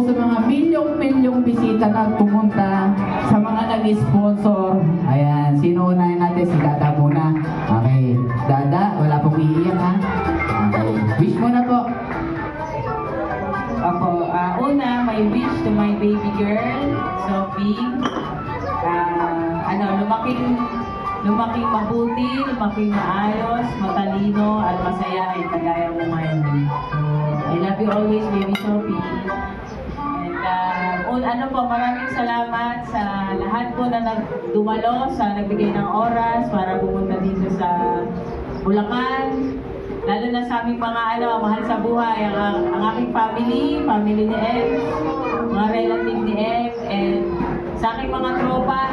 po sa mga milyong-milyong bisita na pumunta, sa mga nag-sponsor. Ayan, sino unahin natin? Si Dada muna. Okay, Dada, wala pong iiyak ha. Okay, wish mo na po. Ako, una, my wish to my baby girl, Sophie. Lumaking mabuti, lumaking maayos, matalino, at masaya ay kagaya mo ngayon. I love you always, baby Sophie. And maraming salamat sa lahat po na nagdumalo, sa nagbigay ng oras para pumunta dito sa Bulacan. Lalo na sa aming mga mahal sa buhay, ang aking family ni Em, mga relative ni Em, and sa aking mga tropa,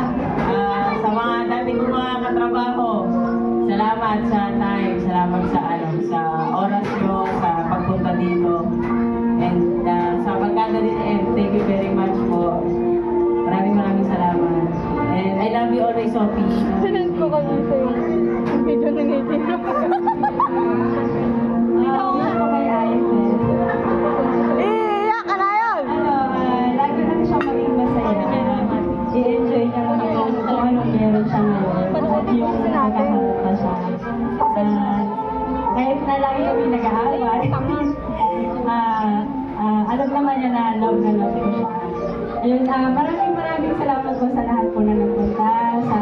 sa mga dati kong mga katrabaho. Salamat sa time, salamat sa oras nyo, sa pagpunta dito. And sa pagkada din Em, thank you very much po. Maraming salamat. And I love you always, Sophie. Sinend ko kami sa'yo. Video na ngayon. Ako may ayos eh. Iiyak ka na yun! Lagi lang siya maging masaya. I-enjoy niya lang kung anong meron siya ngayon. At yung nakakanta siya. Kahit na lagi kami nag-aaway, alam naman niya na love ko siya. Ayun, maraming salamat po sa lahat po na nagpunta, sa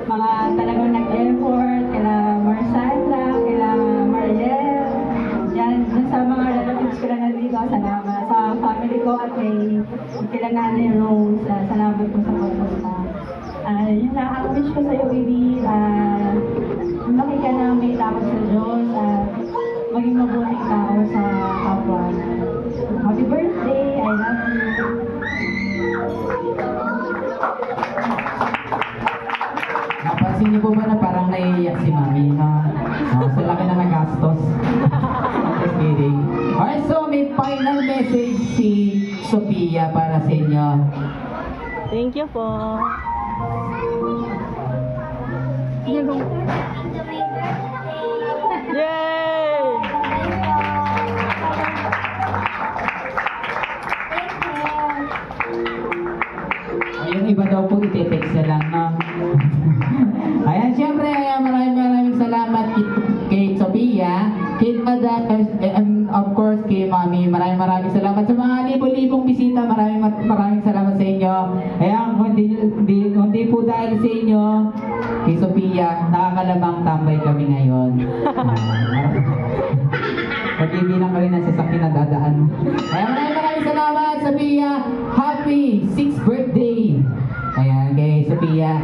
mga talagang nag-effort, kila Marsandra, kila Mariel, yan, sa mga relatives ko na nandito, salamat. Sa family ko at kila Nanay Rose, salamat po sa pagpunta. Yun na, ang wish ko sa'yo, baby, lumaki ka na may takot sa Diyos, maging mabuting tao sa kapwa. Happy birthday, I love you. Napansin niyo po ba na parang naiiyak si Mami na sa laki na nagastos? Just kidding. Alright, so may final message si Sophia para sa inyo. Thank you po. Yay! Yung iba daw po iti-text na lang, no? Ayan, syempre, maraming salamat kay Sophia, kay Dada, and of course kay Mami. Maraming salamat sa mga libo-libong bisita. Maraming salamat sa inyo. Ayan, hindi po dahil sa inyo, kay Sophia, nakakalabang tambay kami ngayon. Pag-ibilang kami na sasakyan na dadaan. Ayan, maraming salamat, Sophia. Happy 6th birthday! Ayan, kay Sophia.